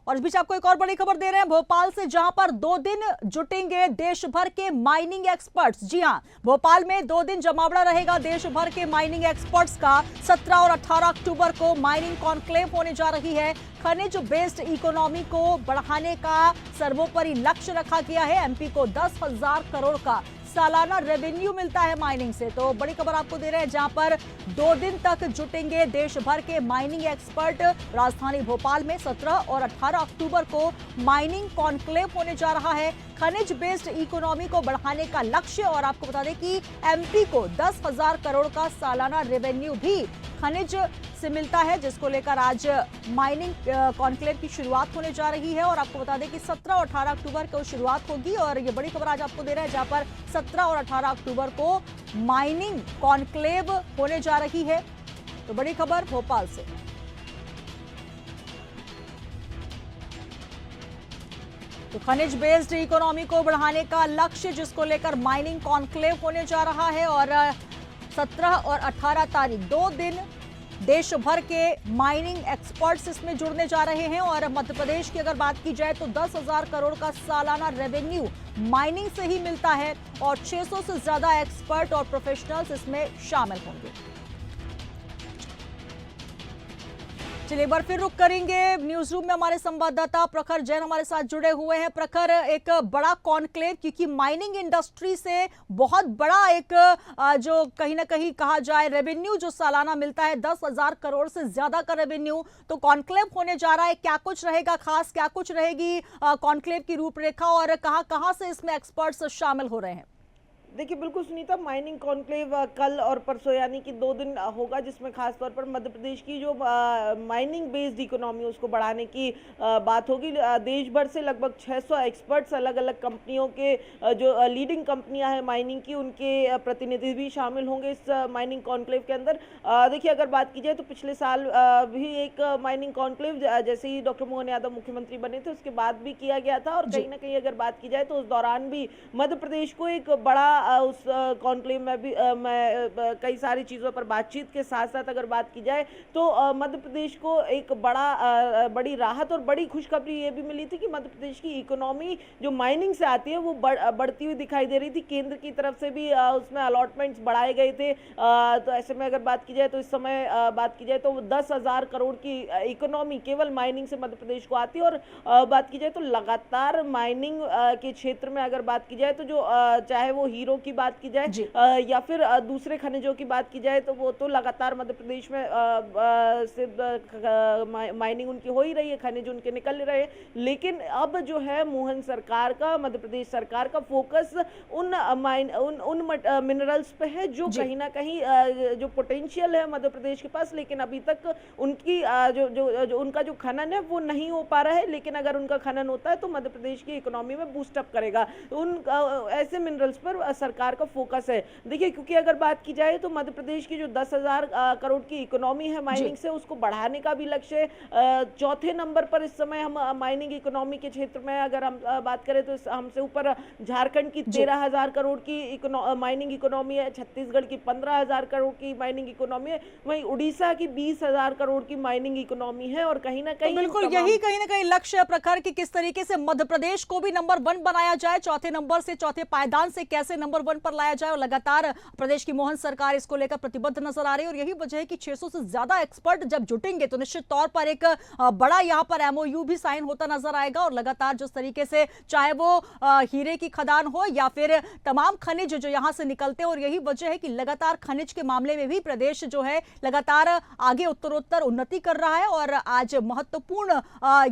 और इस बीच आपको एक और बड़ी खबर दे रहे हैं भोपाल से, जहां पर 2 दिन जुटेंगे देश भर के माइनिंग एक्सपर्ट्स। जी हां, भोपाल में 2 दिन जमावड़ा रहेगा देश भर के माइनिंग एक्सपर्ट्स का। 17 और 18 अक्टूबर को माइनिंग कॉन्क्लेव होने जा रही है। खनिज बेस्ड इकोनॉमी को बढ़ाने का सर्वोपरि लक्ष्य रखा गया है। एमपी को 10,000 करोड़ का सालाना रेवेन्यू मिलता है माइनिंग से। तो बड़ी खबर आपको दे रहे हैं, जहां पर 2 दिन तक जुटेंगे देश भर के माइनिंग एक्सपर्ट। राजधानी भोपाल में 17 और 18 अक्टूबर को माइनिंग कॉन्क्लेव होने जा रहा है। खनिज बेस्ड इकोनॉमी को बढ़ाने का लक्ष्य, और आपको बता दें कि एमपी को 10,000 करोड़ का सालाना रेवेन्यू भी खनिज से मिलता है, जिसको लेकर आज माइनिंग कॉन्क्लेव की शुरुआत होने जा रही है। और आपको बता दें कि 17 और 18 अक्टूबर को शुरुआत होगी, और ये बड़ी खबर आज आपको दे रहे हैं, जहां पर 17 और 18 अक्टूबर को माइनिंग कॉन्क्लेव होने जा रही है। तो बड़ी खबर भोपाल से। तो खनिज बेस्ड इकोनॉमी को बढ़ाने का लक्ष्य, जिसको लेकर माइनिंग कॉन्क्लेव होने जा रहा है, और 17 और 18 तारीख 2 दिन देश भर के माइनिंग एक्सपर्ट्स इसमें जुड़ने जा रहे हैं। और मध्य प्रदेश की अगर बात की जाए तो 10,000 करोड़ का सालाना रेवेन्यू माइनिंग से ही मिलता है, और 600 से ज्यादा एक्सपर्ट और प्रोफेशनल्स इसमें शामिल होंगे। चलिए एक बार फिर रुक करेंगे न्यूज रूम में। हमारे संवाददाता प्रखर जैन हमारे साथ जुड़े हुए हैं। प्रखर, एक बड़ा कॉन्क्लेव, क्योंकि माइनिंग इंडस्ट्री से बहुत बड़ा एक जो कहीं ना कहीं कहा जाए रेवेन्यू जो सालाना मिलता है, 10,000 करोड़ से ज्यादा का रेवेन्यू। तो कॉन्क्लेव होने जा रहा है, क्या कुछ रहेगा खास, क्या कुछ रहेगी कॉन्क्लेव की रूपरेखा, और कहां से इसमें एक्सपर्ट्स शामिल हो रहे हैं? देखिए बिल्कुल सुनीता, माइनिंग कॉन्क्लेव कल और परसों यानी कि 2 दिन होगा, जिसमें खास तौर पर मध्य प्रदेश की जो माइनिंग बेस्ड इकोनॉमी उसको बढ़ाने की बात होगी। देश भर से लगभग 600 एक्सपर्ट्स, अलग अलग कंपनियों के जो लीडिंग कंपनियां हैं माइनिंग की, उनके प्रतिनिधि भी शामिल होंगे इस माइनिंग कॉन्क्लेव के अंदर। देखिए अगर बात की जाए तो पिछले साल भी एक माइनिंग कॉन्क्लेव जैसे ही डॉक्टर मोहन यादव मुख्यमंत्री बने थे उसके बाद भी किया गया था, और कहीं ना कहीं अगर बात की जाए तो उस दौरान भी मध्य प्रदेश को एक बड़ा उस कॉन्क्लेव में भी कई सारी चीज़ों पर बातचीत के साथ साथ अगर बात की जाए तो मध्य प्रदेश को एक बड़ी राहत और बड़ी खुशखबरी ये भी मिली थी कि मध्य प्रदेश की इकोनॉमी जो माइनिंग से आती है वो बढ़ती हुई दिखाई दे रही थी। केंद्र की तरफ से भी उसमें अलॉटमेंट्स बढ़ाए गए थे। तो ऐसे में अगर बात की जाए तो इस समय बात की जाए तो 10,000 करोड़ की इकोनॉमी केवल माइनिंग से मध्य प्रदेश को आती है। और बात की जाए तो लगातार माइनिंग के क्षेत्र में अगर बात की जाए तो जो चाहे वो हीरो की बात की जाए या फिर दूसरे खनिजों की बात की जाए तो वो तो लगातार मध्य प्रदेश में माइनिंग उनकी हो ही रही है, खनिज उनके निकल रहे हैं। लेकिन अब जो है मोहन सरकार का, मध्य प्रदेश सरकार का फोकस उन मिनरल्स पे है जो कहीं ना कहीं जो पोटेंशियल है मध्य प्रदेश के पास, लेकिन अभी तक उनकी जो उनका जो खनन है वो नहीं हो पा रहा है। लेकिन अगर उनका खनन होता है तो मध्य प्रदेश की इकोनॉमी में बूस्टअप करेगा। उन ऐसे मिनरल्स पर सरकार का फोकस है। देखिए क्योंकि अगर बात की जाए तो मध्य प्रदेश की जो 10,000 करोड़ की इकोनॉमी है माइनिंग से, उसको बढ़ाने का भी लक्ष्य है। चौथे नंबर पर इस समय हम माइनिंग इकोनॉमी के क्षेत्र में अगर हम बात करें तो हमसे ऊपर झारखंड की 13,000 करोड़ की माइनिंग इकोनॉमी है, छत्तीसगढ़ की 15,000 करोड़ की माइनिंग इकोनॉमी है, वहीं उड़ीसा की 20,000 करोड़ की माइनिंग इकोनॉमी है। और कहीं ना कहीं बिल्कुल यही कहीं ना कहीं लक्ष्य प्रखर कि किस तरीके से मध्य प्रदेश को भी नंबर 1 बनाया जाए, चौथे नंबर से, चौथे पायदान से कैसे नंबर 1 पर लाया जाए। और लगातार प्रदेश की मोहन सरकार इसको लेकर प्रतिबद्ध नजर आ रही है, और यही वजह है कि 600 से ज्यादा एक्सपर्ट जब जुटेंगे तो निश्चित तौर पर एक बड़ा यहां पर एमओयू भी साइन होता नजर आएगा। और लगातार जिस तरीके से चाहे वो हीरे की खदान हो या फिर तमाम खनिज जो यहां से निकलते हैं, और यही वजह है कि लगातार खनिज के मामले में भी प्रदेश जो है लगातार आगे उत्तरोत्तर उन्नति कर रहा है। और आज महत्वपूर्ण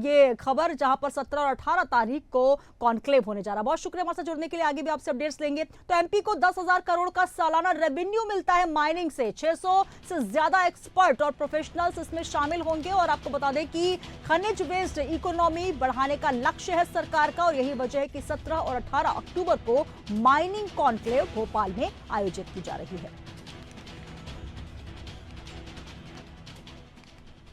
ये खबर, जहां पर 17 और 18 तारीख को कॉन्क्लेव होने जा रहा है। बहुत शुक्रिया हमारे साथ जुड़ने के लिए, आगे भी आपसे अपडेट्स लेंगे। तो एमपी को 10,000 करोड़ का सालाना रेवेन्यू मिलता है माइनिंग से, 600 से ज्यादा एक्सपर्ट और प्रोफेशनल्स इसमें शामिल होंगे। और आपको बता दें कि खनिज बेस्ड इकोनॉमी बढ़ाने का लक्ष्य है सरकार का, और यही वजह है कि 17 और 18 अक्टूबर को माइनिंग कॉन्क्लेव भोपाल में आयोजित की जा रही है।